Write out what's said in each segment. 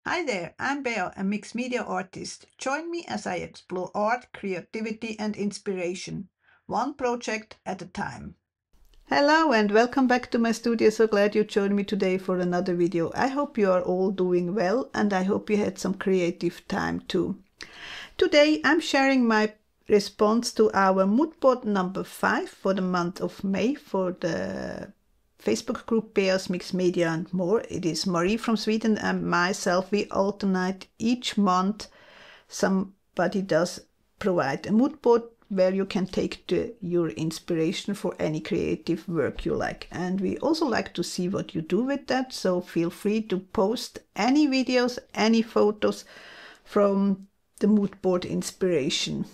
Hi there, I'm Bea, a mixed media artist. Join me as I explore art, creativity, and inspiration, one project at a time. Hello and welcome back to my studio. So glad you joined me today for another video. I hope you are all doing well and I hope you had some creative time too. Today I'm sharing my response to our moodboard number 5 for the month of May for the Facebook group Bea's Mixed Media and More. It is Marie from Sweden and myself. We alternate each month. Somebody does provide a mood board where you can take your inspiration for any creative work you like. And we also like to see what you do with that. So feel free to post any videos, any photos from the mood board inspiration.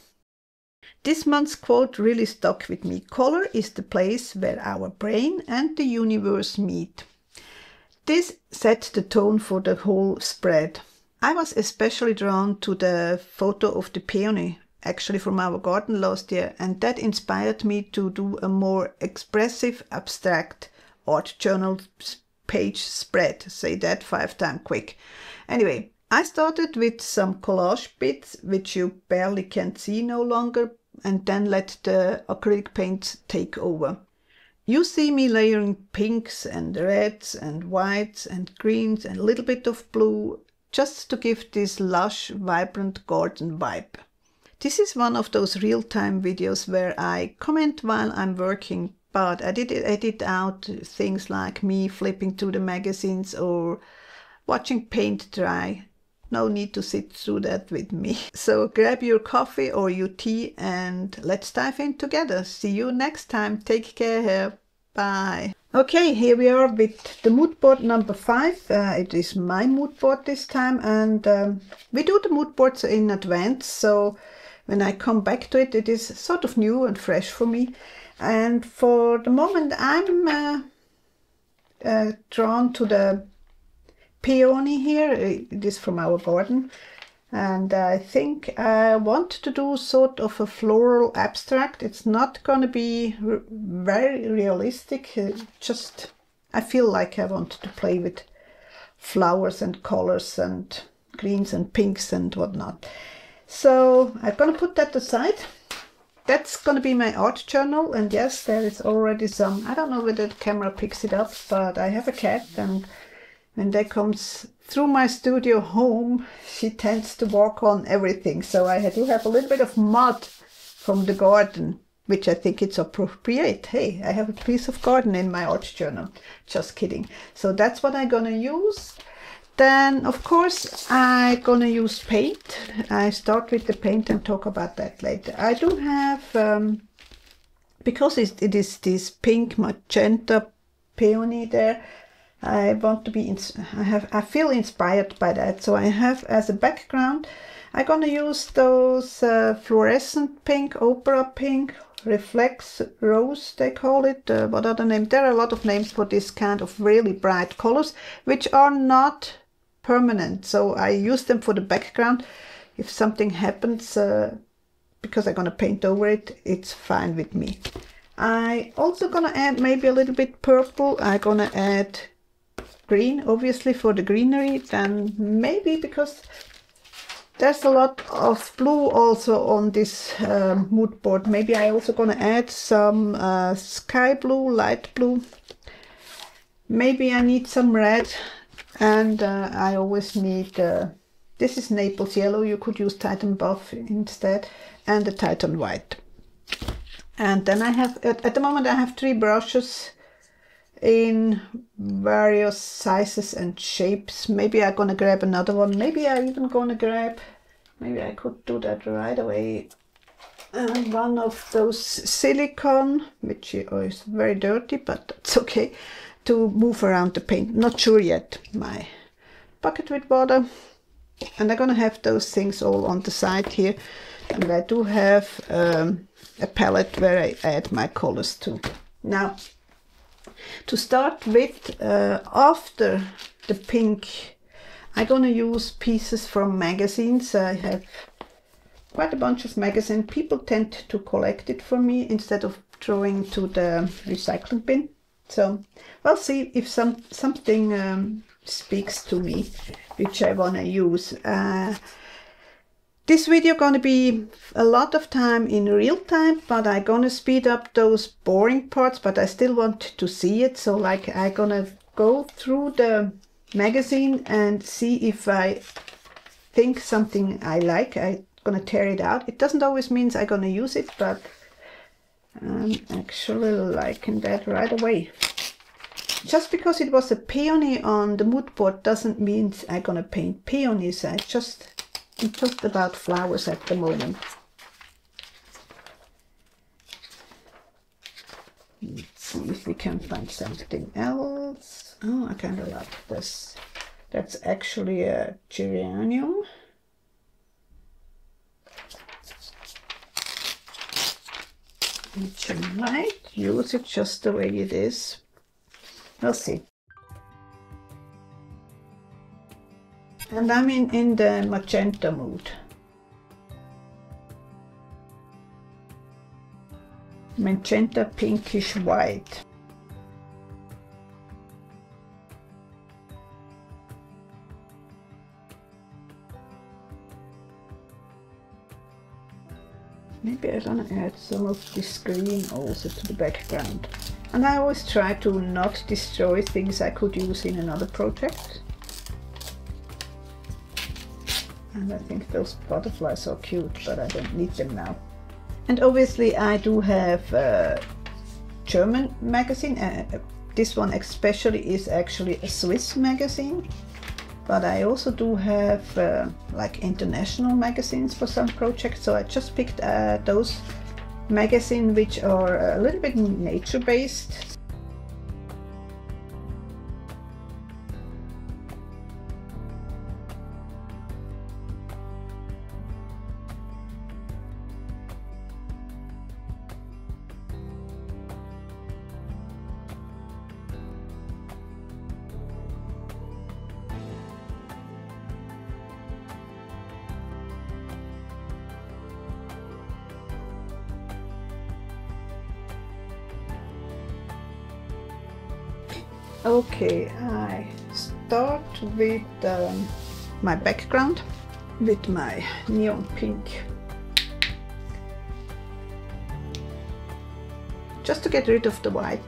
This month's quote really stuck with me. Color is the place where our brain and the universe meet. This sets the tone for the whole spread. I was especially drawn to the photo of the peony, actually from our garden last year, and that inspired me to do a more expressive, abstract art journal page spread. Say that 5 times quick. Anyway, I started with some collage bits, which you barely can see no longer, and then let the acrylic paints take over. You see me layering pinks and reds and whites and greens and a little bit of blue, just to give this lush, vibrant garden vibe. This is one of those real-time videos where I comment while I'm working, but I did edit out things like me flipping through the magazines or watching paint dry. No need to sit through that with me. So grab your coffee or your tea and let's dive in together. See you next time. Take care. Bye. Okay, here we are with the mood board number 5. It is my mood board this time, and we do the mood boards in advance. So when I come back to it, it is sort of new and fresh for me. And for the moment, I'm drawn to the peony here. It is from our garden, and I think I want to do sort of a floral abstract. It's not going to be very realistic, just I feel like I want to play with flowers and colors and greens and pinks and whatnot. So I'm going to put that aside. That's going to be my art journal, and yes, there is already some, I don't know whether the camera picks it up, but I have a cat, and when that comes through my studio home, she tends to walk on everything. So I do have a little bit of mud from the garden, which I think it's appropriate. Hey, I have a piece of garden in my art journal. Just kidding. So that's what I'm gonna use. Then, of course, I'm gonna use paint. I start with the paint and talk about that later. I do have, because it is this pink magenta peony there, I want to be, I feel inspired by that. So I have as a background, I'm gonna use those fluorescent pink, opera pink, reflex rose, they call it. What other name? There are a lot of names for this kind of really bright colors, which are not permanent. So I use them for the background. If something happens, because I'm gonna paint over it, it's fine with me. I also gonna add maybe a little bit purple. I'm gonna add green, obviously, for the greenery. Then maybe, because there's a lot of blue also on this mood board, maybe I also gonna add some sky blue, light blue. Maybe I need some red, and I always need this is Naples yellow. You could use Titan buff instead, and the Titan white. And then I have, at the moment I have 3 brushes in various sizes and shapes. Maybe I'm gonna grab another one. Maybe I even gonna grab, maybe I could do that right away, one of those silicone, which is very dirty, but it's okay, to move around the paint. Not sure yet. My bucket with water, and I'm gonna have those things all on the side here, and I do have a palette where I add my colors to. Now, to start with, after the pink, I'm gonna use pieces from magazines. I have quite a bunch of magazines. People tend to collect it for me instead of throwing to the recycling bin. So we'll see if something speaks to me, which I want to use. This video gonna be a lot of time in real time, but I'm gonna speed up those boring parts, but I still want to see it. So like I'm gonna go through the magazine and see if I think something I like. I'm gonna tear it out. It doesn't always mean I'm gonna use it, but I'm actually liking that right away. Just because it was a peony on the mood board doesn't mean I'm gonna paint peonies. I'm just about flowers at the moment. Let's see if we can find something else. Oh, I kind of like this. That's actually a geranium. Which I might use it just the way it is. We'll see. And I'm in the magenta mood. Magenta, pinkish white. Maybe I'm gonna add some of this green also to the background. And I always try to not destroy things I could use in another project. And I think those butterflies are cute, but I don't need them now. And obviously I do have a German magazine. This one especially is actually a Swiss magazine. But I also do have like international magazines for some projects. So I just picked those magazines which are a little bit nature-based. Okay, I start with my background with my neon pink. Just to get rid of the white.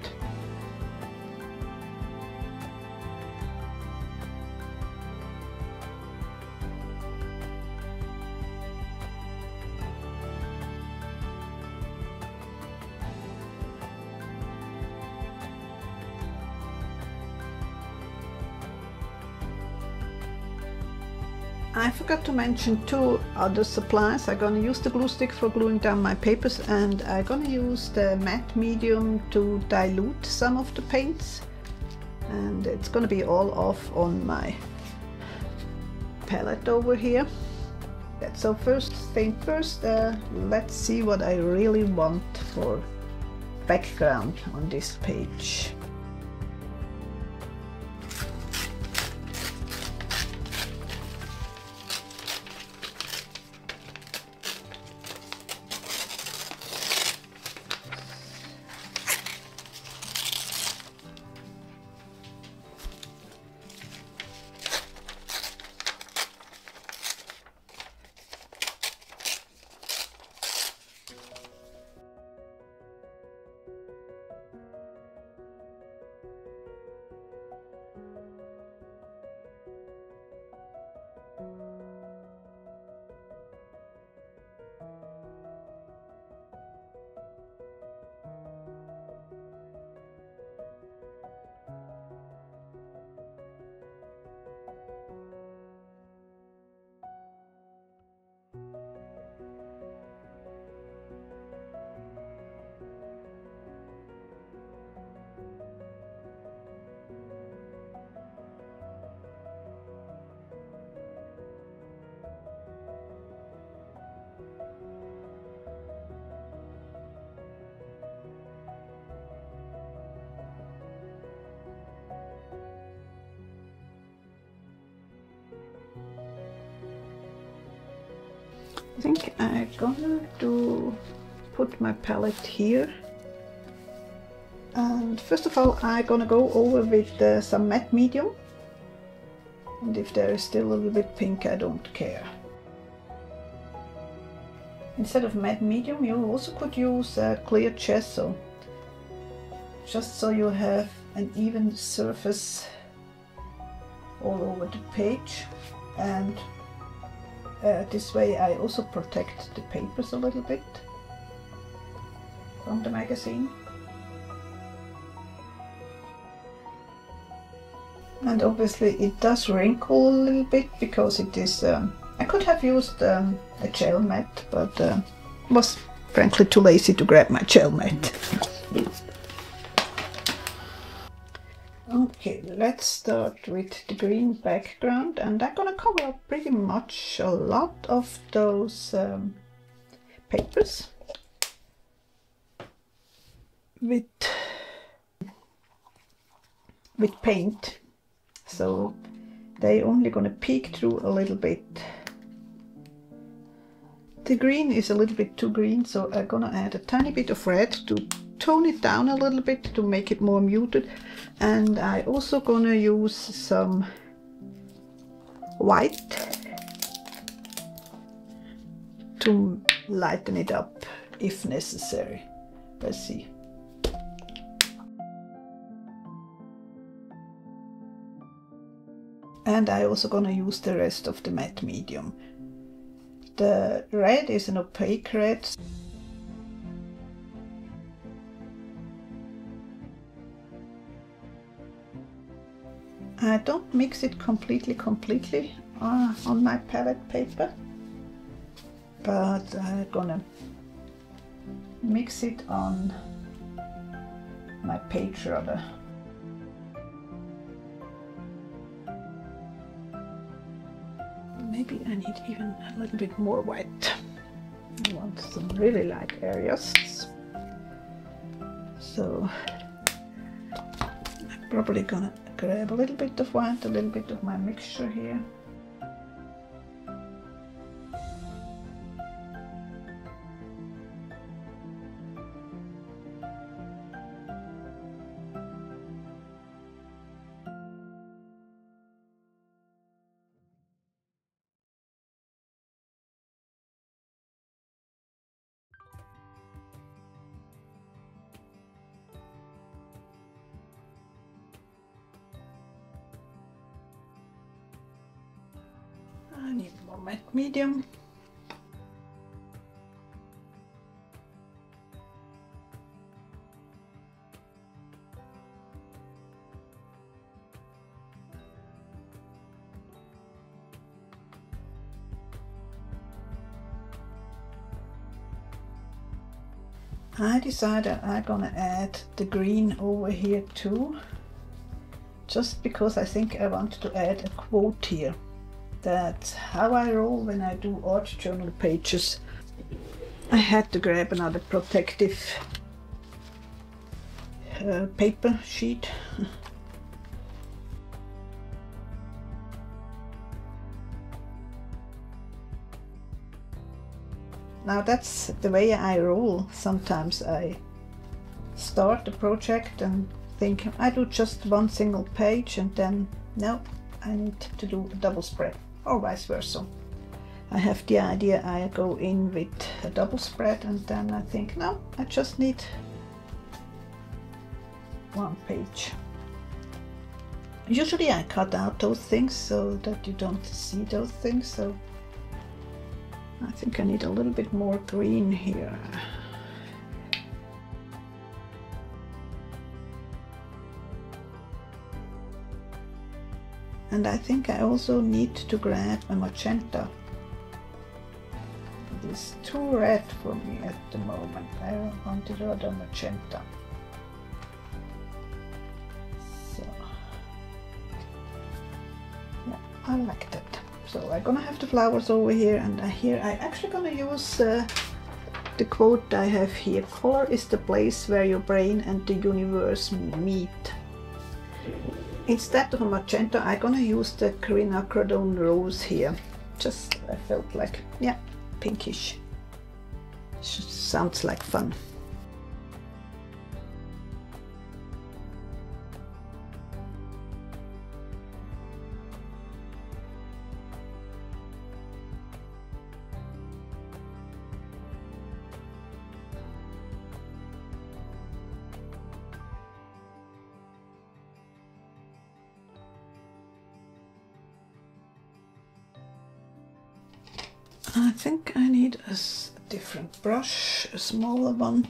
I forgot to mention two other supplies. I'm gonna use the glue stick for gluing down my papers, and I'm gonna use the matte medium to dilute some of the paints. And it's gonna be all off on my palette over here. So first thing first, let's see what I really want for background on this page. I think I'm gonna put my palette here, and first of all I'm gonna go over with some matte medium And if there is still a little bit pink, I don't care. Instead of matte medium, you also could use clear gesso, just so you have an even surface all over the page. And this way I also protect the papers a little bit from the magazine. And obviously it does wrinkle a little bit because it is, I could have used a gel mat, but was frankly too lazy to grab my gel mat. Okay, let's start with the green background, and I'm gonna cover up pretty much a lot of those papers with paint, so they only gonna peek through a little bit. The green is a little bit too green, so I'm gonna add a tiny bit of red to tone it down a little bit to make it more muted, and I also gonna use some white to lighten it up if necessary. Let's see. And I also gonna use the rest of the matte medium. The red is an opaque red. I don't mix it completely on my palette paper, but I'm gonna mix it on my page rather. Maybe I need even a little bit more white. I want some really light areas. So I'm probably gonna grab a little bit of white, a little bit of my mixture here. I need more matte medium. I decided I'm gonna add the green over here too, just because I think I want to add a quote here. That's how I roll when I do art journal pages. I had to grab another protective paper sheet. Now that's the way I roll. Sometimes I start a project and think I do just one single page, and then no, I need to do a double spread, or vice versa. I have the idea, I go in with a double spread, and then I think no, I just need one page. Usually I cut out those things so that you don't see those things, so I think I need a little bit more green here. And I think I also need to grab a magenta. It is too red for me at the moment. I want it rather magenta. So, yeah, I like that. So I'm gonna have the flowers over here, and here I'm actually gonna use the quote I have here. Color is the place where your brain and the universe meet. Instead of a magenta, I'm gonna use the quinacridone rose here. Just, I felt like, yeah, pinkish. Sounds like fun. I think I need a different brush, a smaller one.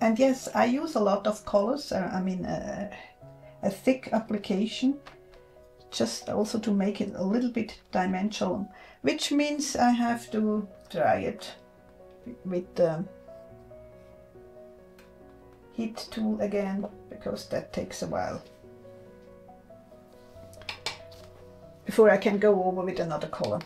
And yes, I use a lot of colors, I mean a thick application, just also to make it a little bit dimensional, which means I have to dry it with the heat tool again, because that takes a while before I can go over with another color.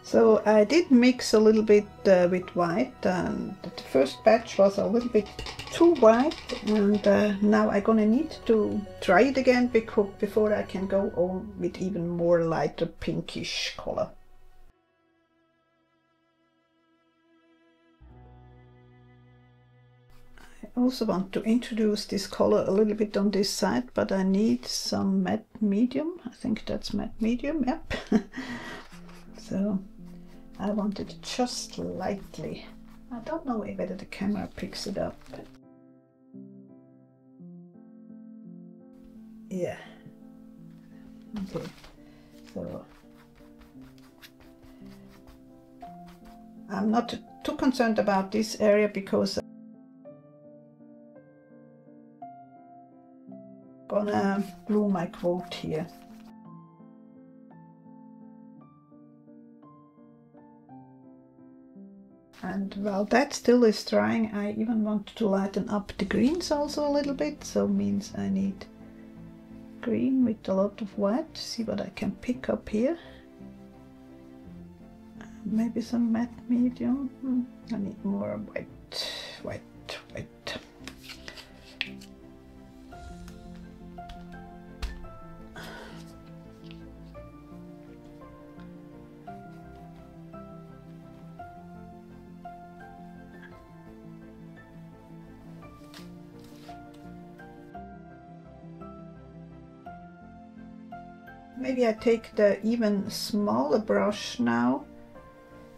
So I did mix a little bit with white, and the first batch was a little bit too white, and now I'm gonna need to try it again before I can go on with even more lighter pinkish color. I also want to introduce this color a little bit on this side, but I need some matte medium. I think that's matte medium, yep. So I want it just lightly. I don't know whether the camera picks it up. Yeah. Okay. So I'm not too concerned about this area because I'm gonna glue my quote here. And while that still is drying, I even want to lighten up the greens also a little bit, so means I need green with a lot of white. See what I can pick up here. Maybe some matte medium. I need more white, white. Maybe I take the even smaller brush now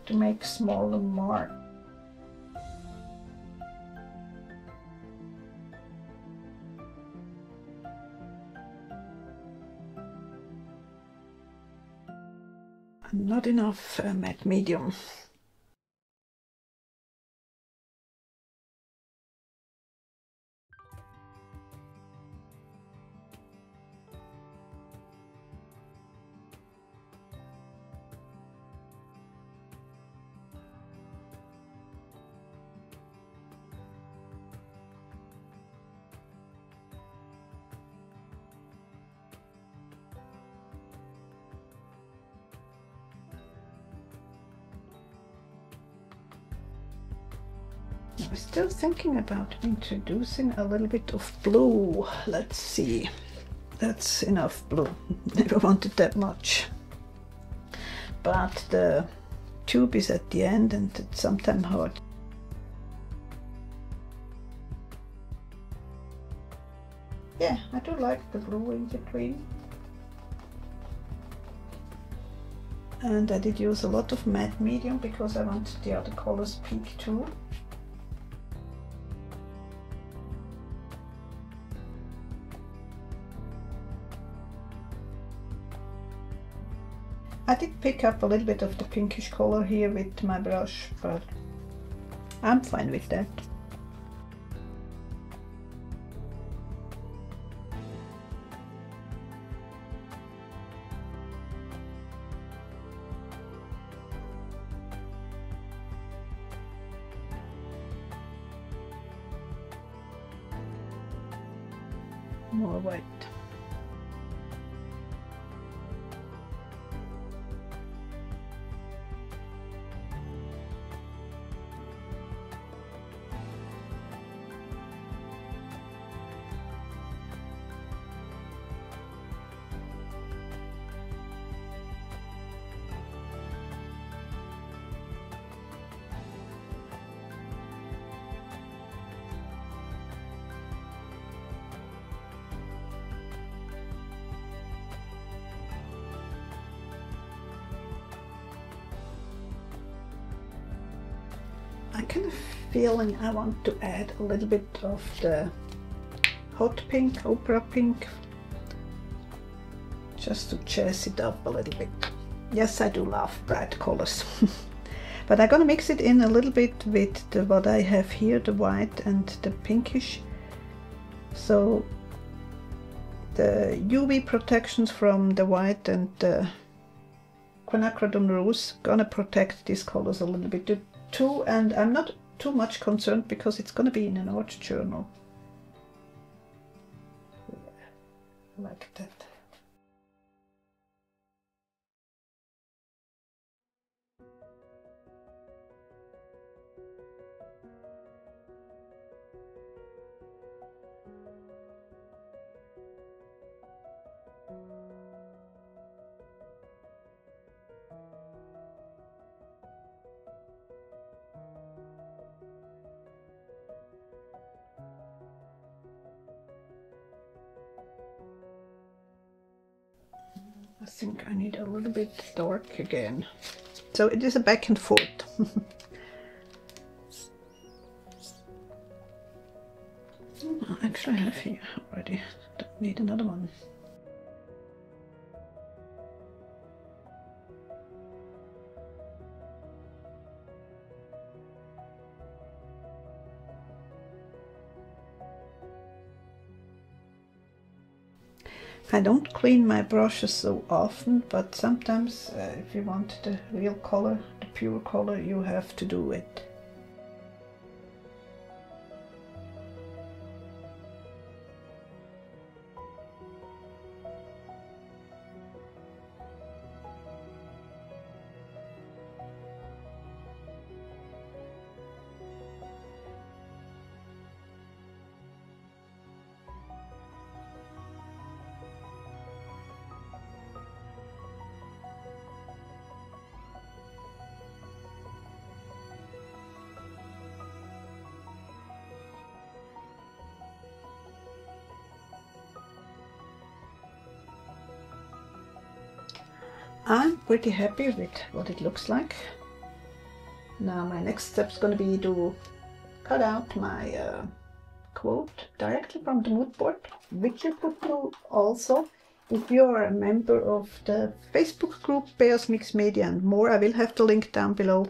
to make smaller marks. Not enough matte medium. I was still thinking about introducing a little bit of blue. Let's see. That's enough blue. Never wanted that much. But the tube is at the end and it's sometimes hard. Yeah, I do like the blue in between. And I did use a lot of matte medium because I want the other colors peak too. I did pick up a little bit of the pinkish color here with my brush, but I'm fine with that. More white. I kind of feeling I want to add a little bit of the hot pink, opera pink, just to jazz it up a little bit. Yes, I do love bright colors. But I'm gonna mix it in a little bit with what I have here, the white and the pinkish. So the UV protections from the white and the quinacridone rose gonna protect these colors a little bit too, and I'm not too much concerned because it's gonna be in an art journal. Like that. I think I need a little bit dark again. So it is a back and forth. Actually I have here already. Don't need another one. I don't clean my brushes so often, but sometimes if you want the real color, the pure color, you have to do it. I'm pretty happy with what it looks like. Now my next step is going to be to cut out my quote directly from the mood board, which you could do also if you're a member of the Facebook group Bears Mix Media and More. I will have the link down below.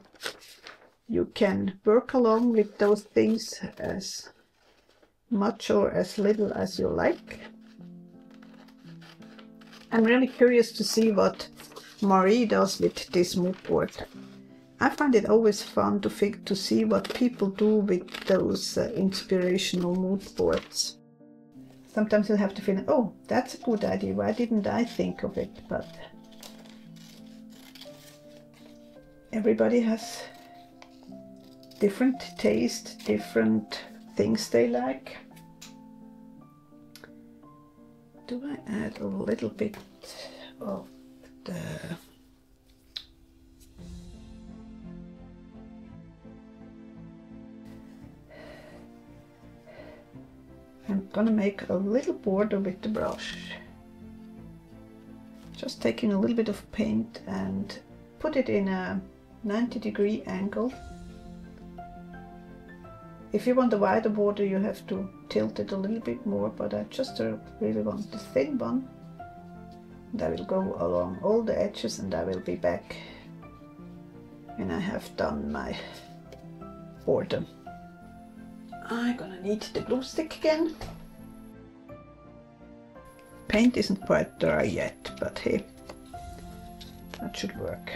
You can work along with those things as much or as little as you like. I'm really curious to see what Marie does with this mood board. I find it always fun to see what people do with those inspirational mood boards. Sometimes you have to feel, oh, that's a good idea, why didn't I think of it? But everybody has different taste, different things they like. Do I add a little bit of I'm gonna make a little border with the brush. Just taking a little bit of paint and put it in a 90-degree angle. If you want a wider border, you have to tilt it a little bit more, but I just really want the thin one. And I will go along all the edges, and I will be back when I have done my border. I'm gonna need the glue stick again. Paint isn't quite dry yet, but hey, that should work.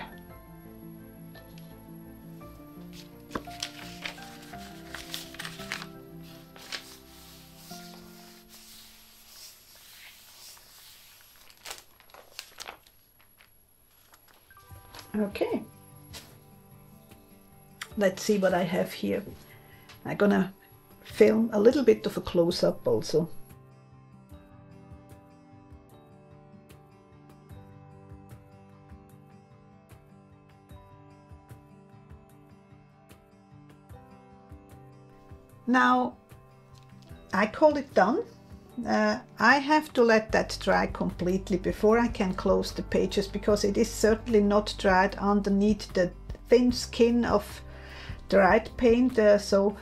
Okay, let's see what I have here. I'm gonna film a little bit of a close-up also. Now I call it done. I have to let that dry completely before I can close the pages, because it is certainly not dried underneath the thin skin of dried paint, so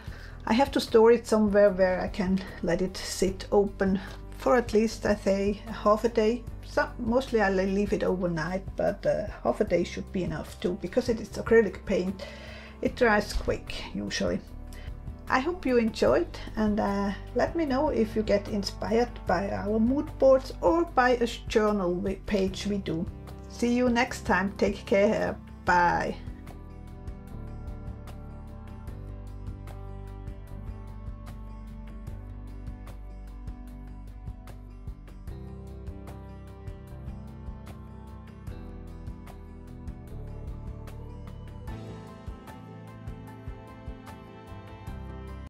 I have to store it somewhere where I can let it sit open for at least, I say, half a day. So mostly I'll leave it overnight, but half a day should be enough too, because it is acrylic paint. It dries quick usually. I hope you enjoyed, and let me know if you get inspired by our mood boards or by a journal page we do. See you next time. Take care. Bye.